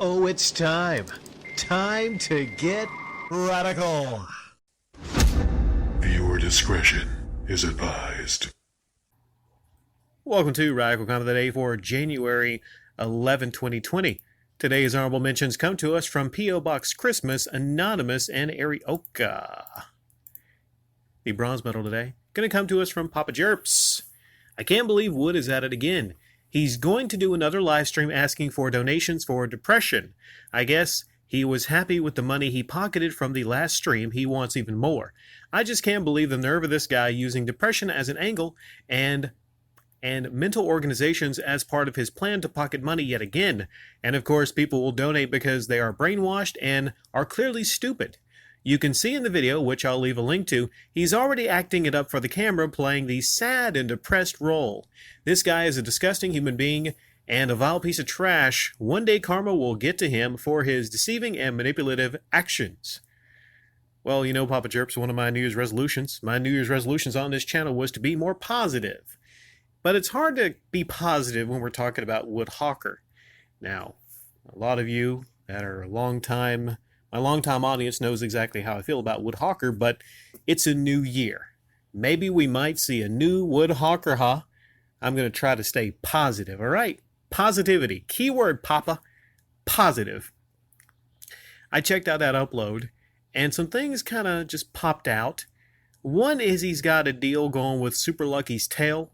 Oh, it's time. Time to get radical. Viewer discretion is advised. Welcome to Radical Comment of the Day for January 11, 2020. Today's honorable mentions come to us from P.O. Box Christmas, Anonymous, and Arioka. The bronze medal today going to come to us from Papa Jerps. I can't believe Wood is at it again. He's going to do another live stream asking for donations for depression. I guess he was happy with the money he pocketed from the last stream. He wants even more. I just can't believe the nerve of this guy using depression as an angle and mental organizations as part of his plan to pocket money yet again. And of course, people will donate because they are brainwashed and are clearly stupid. You can see in the video, which I'll leave a link to, he's already acting it up for the camera, playing the sad and depressed role. This guy is a disgusting human being and a vile piece of trash. One day karma will get to him for his deceiving and manipulative actions. Well, you know, Papa Jerps, one of my New Year's resolutions. My New Year's resolutions on this channel was to be more positive. But it's hard to be positive when we're talking about Wood Hawker. Now, a lot of you that are my longtime audience knows exactly how I feel about Wood Hawker, but it's a new year. Maybe we might see a new Wood Hawker, huh? I'm going to try to stay positive, all right? Positivity. Keyword, Papa. Positive. I checked out that upload, and some things kind of just popped out. One is he's got a deal going with Super Lucky's Tale,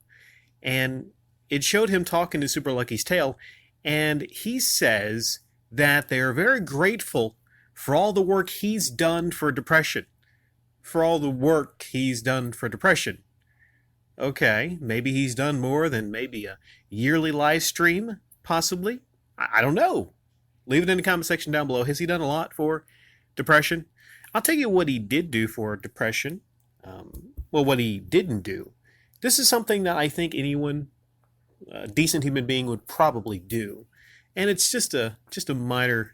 and it showed him talking to Super Lucky's Tale, and he says that they are very grateful for all the work he's done for depression. For all the work he's done for depression. Okay, maybe he's done more than maybe a yearly live stream, possibly. I don't know. Leave it in the comment section down below. Has he done a lot for depression? I'll tell you what he did do for depression. What he didn't do. This is something that I think anyone, a decent human being, would probably do. And it's just a minor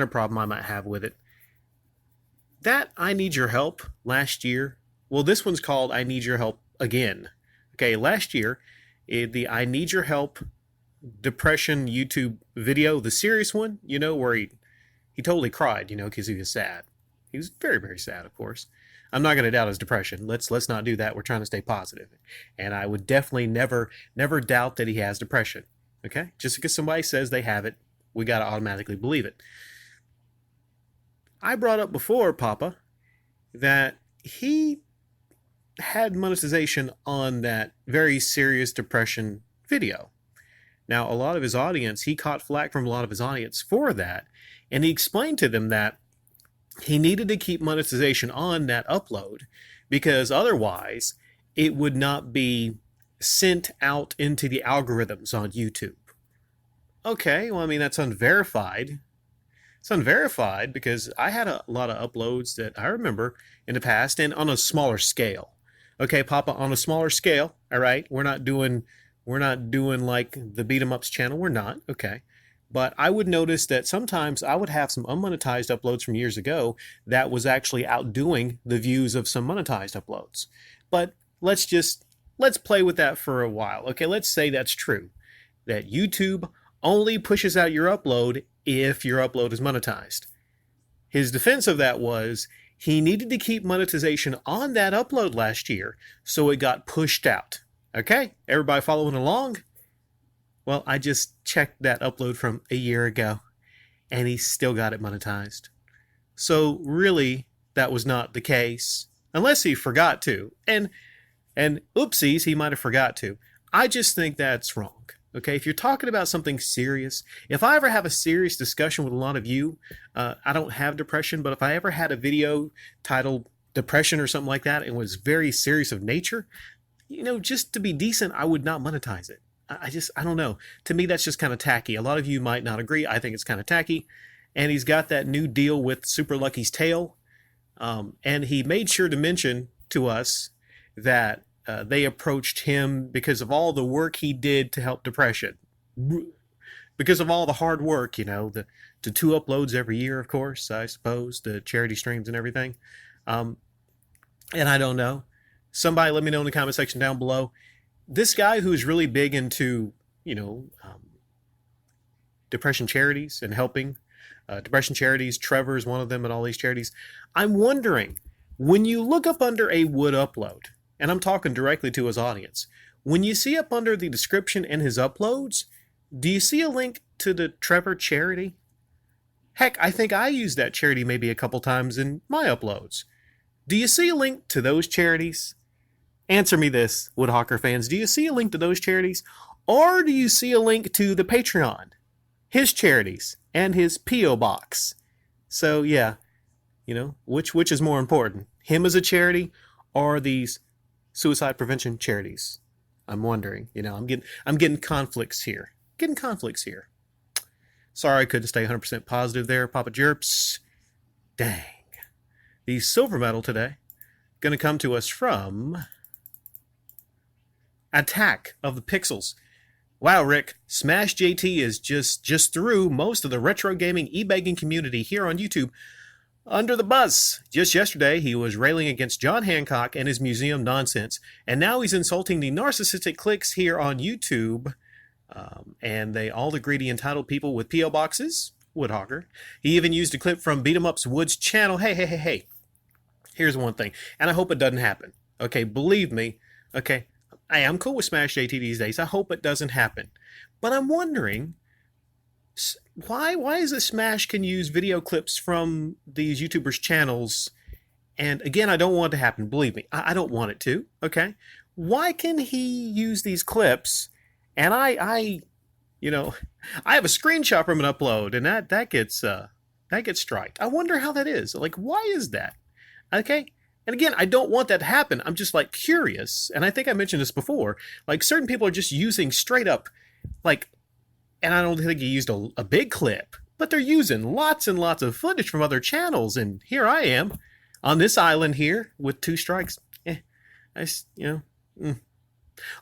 problem I might have with it. That I Need Your Help last year, well, this one's called I Need Your Help Again. Okay, last year, the I Need Your Help depression YouTube video, the serious one, you know, where he totally cried, you know, because he was sad. He was very, very sad, of course. I'm not going to doubt his depression. Let's not do that. We're trying to stay positive. And I would definitely never doubt that he has depression. Okay? Just because somebody says they have it, we got to automatically believe it. I brought up before, Papa, that he had monetization on that very serious depression video. Now, a lot of his audience, he caught flack from a lot of his audience for that, and he explained to them that he needed to keep monetization on that upload because otherwise it would not be sent out into the algorithms on YouTube. Okay, well, I mean, that's unverified. It's unverified because I had a lot of uploads that I remember in the past and on a smaller scale. Okay, Papa, on a smaller scale, all right? We're not doing like the Beat 'em Ups channel. We're not, okay? But I would notice that sometimes I would have some unmonetized uploads from years ago that was actually outdoing the views of some monetized uploads. But let's play with that for a while. Okay, let's say that's true. That YouTube only pushes out your upload if your upload is monetized. His defense of that was he needed to keep monetization on that upload last year, so it got pushed out. Okay, everybody following along? Well, I just checked that upload from a year ago, and he still got it monetized. So really, that was not the case, unless he forgot to. And oopsies, he might have forgot to. I just think that's wrong. Okay, if you're talking about something serious, if I ever have a serious discussion with a lot of you, I don't have depression, but if I ever had a video titled depression or something like that and was very serious of nature, you know, just to be decent, I would not monetize it. I don't know. To me, that's just kind of tacky. A lot of you might not agree. I think it's kind of tacky. And he's got that new deal with Super Lucky's Tale. And he made sure to mention to us that they approached him because of all the work he did to help depression. Because of all the hard work, you know, the 2 uploads every year, of course, I suppose, the charity streams and everything. And I don't know. Somebody let me know in the comment section down below. This guy who's really big into, you know, depression charities and helping depression charities. Trevor's one of them, and all these charities. I'm wondering, when you look up under a Wood upload, and I'm talking directly to his audience, when you see up under the description and his uploads, do you see a link to the Trevor charity? Heck, I think I used that charity maybe a couple times in my uploads. Do you see a link to those charities? Answer me this, Woodhawker fans. Do you see a link to those charities? Or do you see a link to the Patreon, his charities, and his P.O. Box? So, yeah, which is more important? Him as a charity or these suicide prevention charities? I'm wondering. I'm getting conflicts here. Sorry I couldn't stay 100% positive there, Papa Jerps. Dang. The silver medal today going to come to us from Attack of the Pixels. Wow, Rick, Smash JT is just threw most of the retro gaming e-begging community here on YouTube under the bus. Just yesterday, he was railing against John Hancock and his museum nonsense, and now he's insulting the narcissistic cliques here on YouTube, and all the greedy entitled people with P.O. boxes. Woodhawker. He even used a clip from Beat 'em Up's Woods channel. Hey. Here's one thing, and I hope it doesn't happen. Okay, believe me. Okay, I'm cool with Smash JT these days. I hope it doesn't happen. But I'm wondering, why is it Smash can use video clips from these YouTubers' channels? And again, I don't want it to happen. Believe me, I don't want it to. Okay, why can he use these clips? And I have a screenshot from an upload, and that gets striked. I wonder how that is. Like, why is that? Okay. And again, I don't want that to happen. I'm just curious. And I think I mentioned this before. Certain people are just using straight up, and I don't think he used a big clip, but they're using lots and lots of footage from other channels. And here I am on this island here with 2 strikes.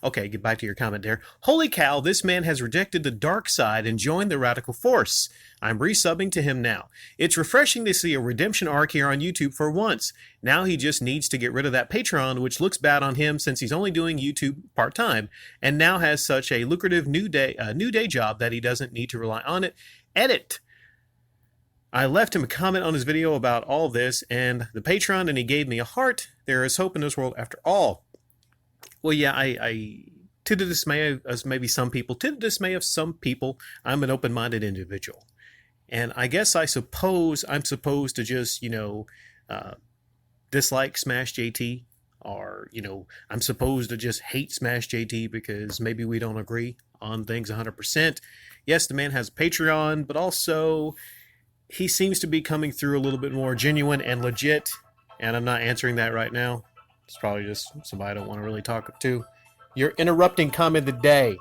Okay, get back to your comment there. Holy cow, this man has rejected the dark side and joined the radical force. I'm resubbing to him now. It's refreshing to see a redemption arc here on YouTube for once. Now he just needs to get rid of that Patreon, which looks bad on him since he's only doing YouTube part-time, and now has such a lucrative new day job that he doesn't need to rely on it. Edit. I left him a comment on his video about all this and the Patreon, and he gave me a heart. There is hope in this world after all. Well, yeah, I to the dismay of maybe some people, I'm an open-minded individual. And I guess I'm supposed to just, dislike Smash JT, or, I'm supposed to just hate Smash JT because maybe we don't agree on things 100%. Yes, the man has a Patreon, but also he seems to be coming through a little bit more genuine and legit, and I'm not answering that right now. It's probably just somebody I don't want to really talk to. You're interrupting comment of the day.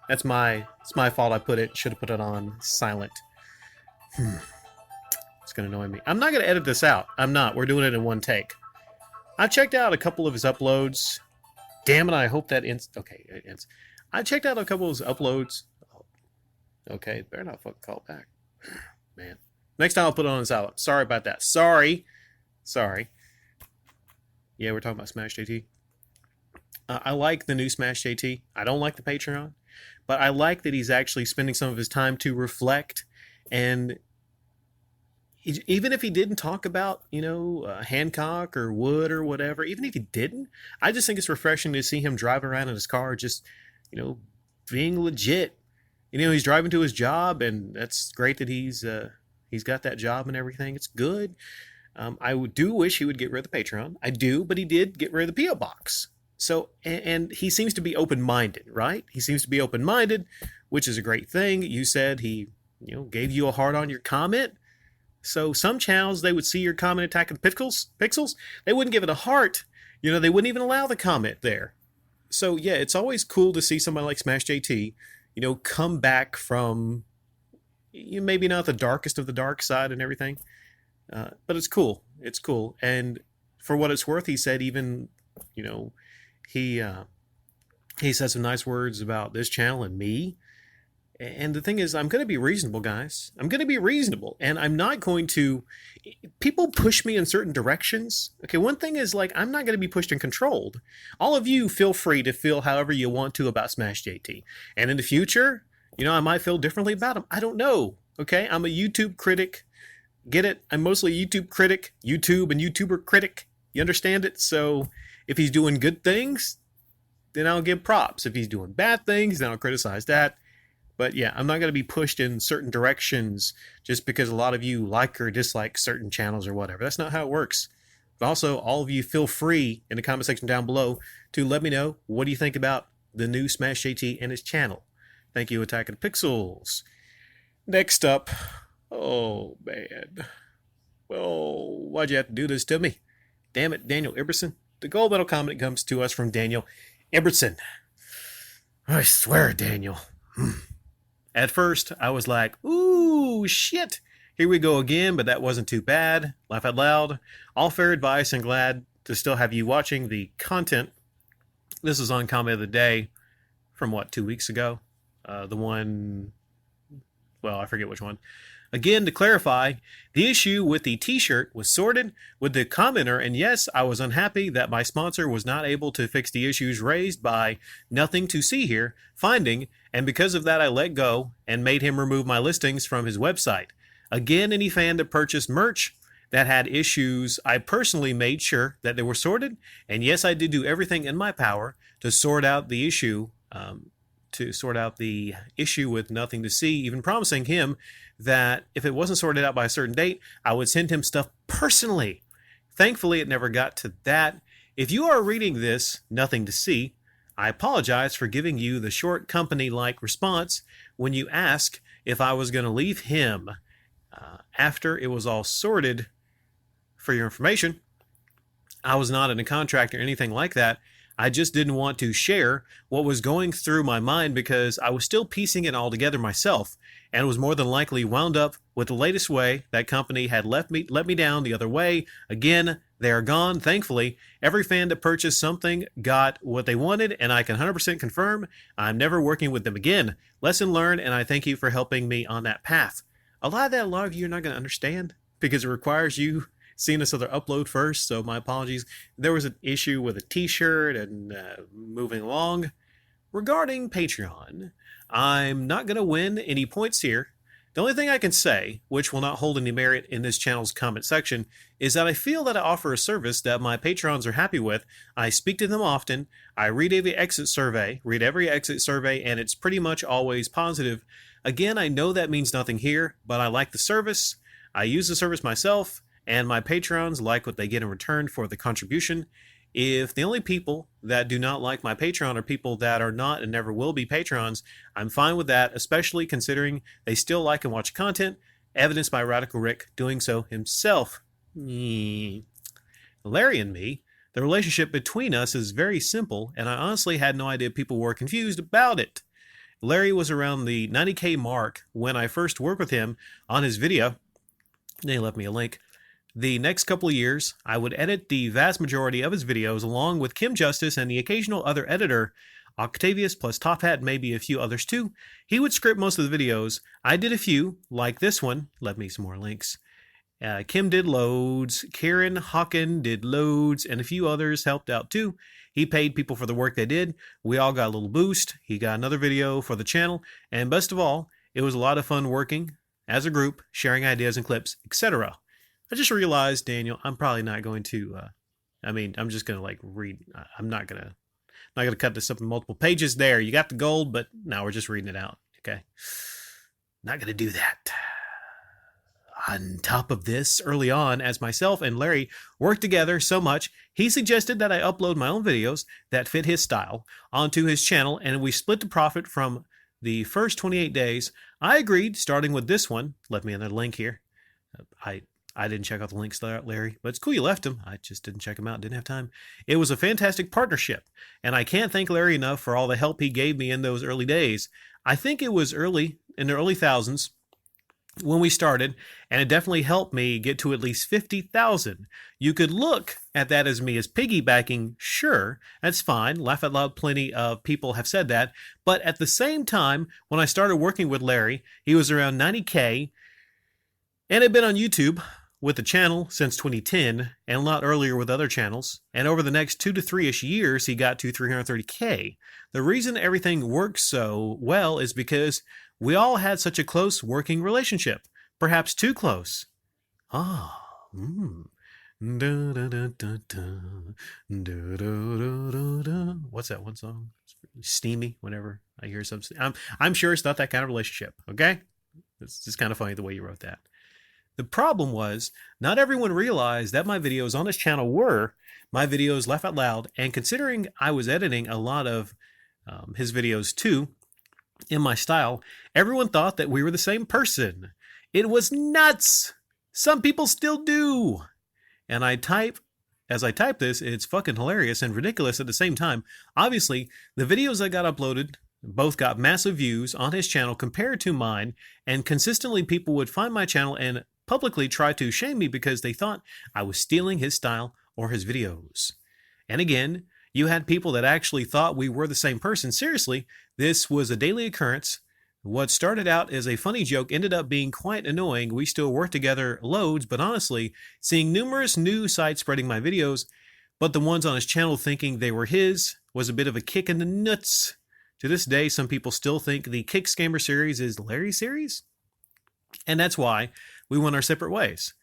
It's my fault. Should have put it on silent. It's going to annoy me. I'm not going to edit this out. I'm not. We're doing it in one take. I've checked out a couple of his uploads. Damn it, I hope that ends. Okay, it ends. I checked out a couple of his uploads. Okay, better not fucking call back. Man. Next time I'll put it on silent. Sorry about that. Sorry. Yeah, we're talking about Smash JT. I like the new Smash JT. I don't like the Patreon, but I like that he's actually spending some of his time to reflect. And even if he didn't talk about, Hancock or Wood or whatever, even if he didn't, I just think it's refreshing to see him drive around in his car just, being legit. He's driving to his job, and that's great that he's got that job and everything. It's good. I do wish he would get rid of the Patreon. I do, but he did get rid of the P.O. Box. So, and he seems to be open-minded, right? He seems to be open-minded, which is a great thing. You said he, gave you a heart on your comment. So some channels, they would see your comment Attack of the Pixels. They wouldn't give it a heart. They wouldn't even allow the comment there. So, yeah, it's always cool to see somebody like Smash JT, come back from, maybe not the darkest of the dark side and everything. But it's cool. It's cool. And for what it's worth, he said even, he said some nice words about this channel and me. And the thing is, I'm going to be reasonable, guys. I'm going to be reasonable. And I'm not going to... People push me in certain directions. Okay, one thing is, I'm not going to be pushed and controlled. All of you feel free to feel however you want to about Smash JT. And in the future, I might feel differently about him. I don't know. Okay, I'm a YouTube critic. Get it? I'm mostly a YouTube critic, YouTube and YouTuber critic. You understand it? So if he's doing good things, then I'll give props. If he's doing bad things, then I'll criticize that. But yeah, I'm not going to be pushed in certain directions just because a lot of you like or dislike certain channels or whatever. That's not how it works. But also, all of you feel free in the comment section down below to let me know what do you think about the new Smash JT and his channel. Thank you, Attack of the Pixels. Next up, oh man. Well, why'd you have to do this to me? Damn it, Daniel Ibbotson. The gold medal comment comes to us from Daniel Ibbotson. I swear, Daniel. At first, I was like, ooh, shit. Here we go again, but that wasn't too bad. Laugh out loud. All fair advice and glad to still have you watching the content. This is on comment of the day from 2 weeks ago? The one, well, I forget which one. Again, to clarify, the issue with the t-shirt was sorted with the commenter, and yes, I was unhappy that my sponsor was not able to fix the issues raised by Nothing to See Here finding, and because of that I let go and made him remove my listings from his website. Again, any fan that purchased merch that had issues, I personally made sure that they were sorted, and yes, I did do everything in my power to sort out the issue, with Nothing to See, even promising him that if it wasn't sorted out by a certain date, I would send him stuff personally. Thankfully, it never got to that. If you are reading this, Nothing to See, I apologize for giving you the short company-like response when you ask if I was going to leave him after it was all sorted. For your information, I was not in a contract or anything like that. I just didn't want to share what was going through my mind because I was still piecing it all together myself and was more than likely wound up with the latest way that company had let me down the other way. Again, they are gone, thankfully. Every fan that purchased something got what they wanted, and I can 100% confirm I'm never working with them again. Lesson learned, and I thank you for helping me on that path. A lot of you are not going to understand because it requires you seeing this other upload first, so my apologies. There was an issue with a t-shirt and moving along. Regarding Patreon, I'm not going to win any points here. The only thing I can say, which will not hold any merit in this channel's comment section, is that I feel that I offer a service that my patrons are happy with. I speak to them often. I read every exit survey, and it's pretty much always positive. Again, I know that means nothing here, but I like the service. I use the service myself, and my patrons like what they get in return for the contribution. If the only people that do not like my Patreon are people that are not and never will be patrons, I'm fine with that, especially considering they still like and watch content, evidenced by Radical Rick doing so himself. Larry and me, the relationship between us is very simple, and I honestly had no idea people were confused about it. Larry was around the 90K mark when I first worked with him on his video. They left me a link. The next couple of years, I would edit the vast majority of his videos along with Kim Justice and the occasional other editor, Octavius plus Top Hat, maybe a few others too. He would script most of the videos. I did a few, like this one. Left me some more links. Kim did loads. Karen Hawken did loads, and a few others helped out too. He paid people for the work they did. We all got a little boost. He got another video for the channel, and best of all, it was a lot of fun working as a group, sharing ideas and clips, etc. I just realized, Daniel, I'm probably not going to, I'm just going to read. I'm not going to cut this up in multiple pages there. You got the gold, but now we're just reading it out. Okay. Not going to do that. On top of this, early on, as myself and Larry worked together so much, he suggested that I upload my own videos that fit his style onto his channel, and we split the profit from the first 28 days. I agreed, starting with this one. Left me another link here. I didn't check out the links, Larry, but it's cool you left them. I just didn't check them out, didn't have time. It was a fantastic partnership, and I can't thank Larry enough for all the help he gave me in those early days. I think it was in the early thousands when we started, and it definitely helped me get to at least 50,000. You could look at that as me as piggybacking, sure, that's fine. Laugh out loud, plenty of people have said that. But at the same time, when I started working with Larry, he was around 90K, and had been on YouTube with the channel since 2010 and a lot earlier with other channels, and over the next 2 to 3-ish years he got to 330K. The reason everything works so well is because we all had such a close working relationship, perhaps too close. What's that one song? It's really steamy whenever I hear something. I'm sure it's not that kind of relationship, okay? It's just kind of funny the way you wrote that. The problem was, not everyone realized that my videos on this channel were my videos laugh out loud, and considering I was editing a lot of his videos too, in my style, everyone thought that we were the same person. It was nuts! Some people still do! And as I type this, it's fucking hilarious and ridiculous at the same time. Obviously, the videos that got uploaded both got massive views on his channel compared to mine, and consistently people would find my channel and publicly try to shame me because they thought I was stealing his style or his videos. And again, you had people that actually thought we were the same person. Seriously, this was a daily occurrence. What started out as a funny joke ended up being quite annoying. We still work together loads, but honestly, seeing numerous new sites spreading my videos, but the ones on his channel thinking they were his, was a bit of a kick in the nuts. To this day, some people still think the Kick Scammer series is Larry's series. And that's why we went our separate ways.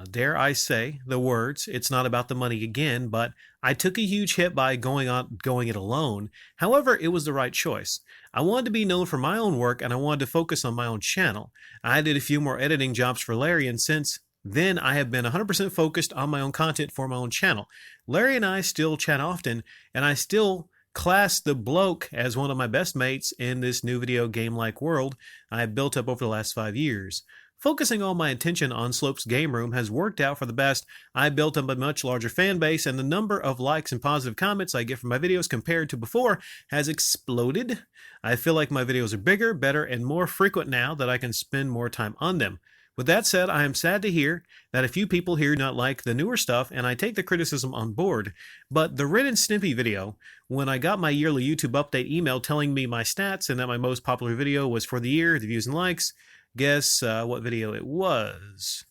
Dare I say the words, it's not about the money again, but I took a huge hit by going it alone. However, it was the right choice. I wanted to be known for my own work, and I wanted to focus on my own channel. I did a few more editing jobs for Larry, and since then I have been 100% focused on my own content for my own channel. Larry and I still chat often, and I still class the bloke as one of my best mates in this new video game-like world I have built up over the last 5 years. Focusing all my attention on Slope's Game Room has worked out for the best. I built up a much larger fan base, and the number of likes and positive comments I get from my videos compared to before has exploded. I feel like my videos are bigger, better, and more frequent now that I can spend more time on them. With that said, I am sad to hear that a few people here do not like the newer stuff, and I take the criticism on board. But the Ren and Stimpy video, when I got my yearly YouTube update email telling me my stats and that my most popular video was for the year, the views and likes, guess what video it was?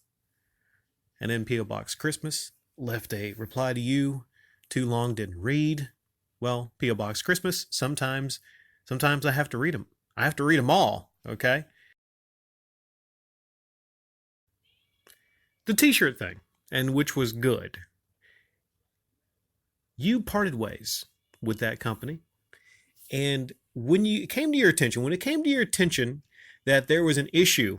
And then P.O. Box Christmas left a reply to you. Too long, didn't read. Well, P.O. Box Christmas, sometimes I have to read them. I have to read them all, okay? The t-shirt thing, and which was good. You parted ways with that company, and when it came to your attention that there was an issue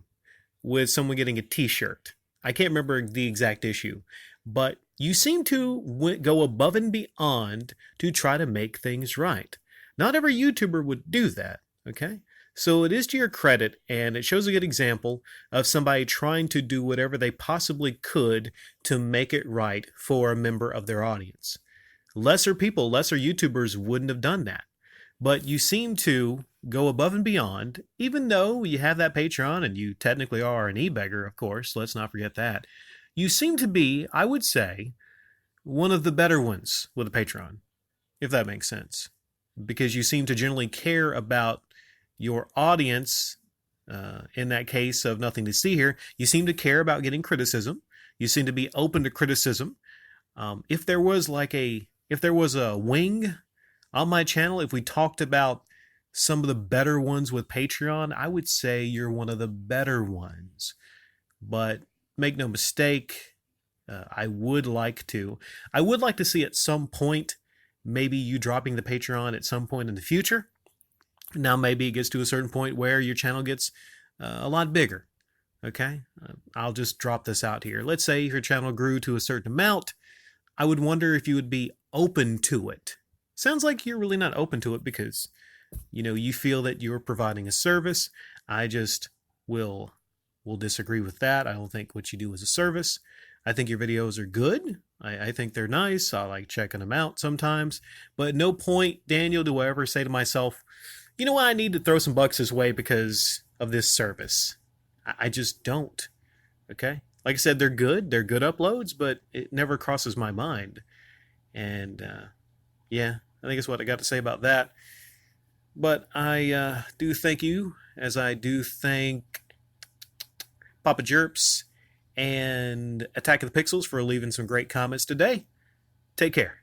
with someone getting a t-shirt, I can't remember the exact issue, but you seem to go above and beyond to try to make things right. Not every YouTuber would do that, okay? So it is to your credit, and it shows a good example of somebody trying to do whatever they possibly could to make it right for a member of their audience. Lesser YouTubers wouldn't have done that. But you seem to go above and beyond, even though you have that Patreon, and you technically are an e-beggar, of course, let's not forget that. You seem to be, I would say, one of the better ones with a Patreon, if that makes sense. Because you seem to generally care about your audience, in that case of Nothing to See Here. You seem to care about getting criticism. You seem to be open to criticism. If there was a wing on my channel, if we talked about some of the better ones with Patreon, I would say you're one of the better ones. But make no mistake, I would like to see at some point, maybe you dropping the Patreon at some point in the future. Now maybe it gets to a certain point where your channel gets a lot bigger. Okay? I'll just drop this out here. Let's say your channel grew to a certain amount. I would wonder if you would be open to it. Sounds like you're really not open to it because, you feel that you're providing a service. I just will disagree with that. I don't think what you do is a service. I think your videos are good. I think they're nice. I like checking them out sometimes. But at no point, Daniel, do I ever say to myself, you know what, I need to throw some bucks his way because of this service. I just don't. Okay? Like I said, they're good. They're good uploads, but it never crosses my mind. And, yeah, I think that's what I got to say about that. But I do thank you, as I do thank Papa Jerps and Attack of the Pixels for leaving some great comments today. Take care.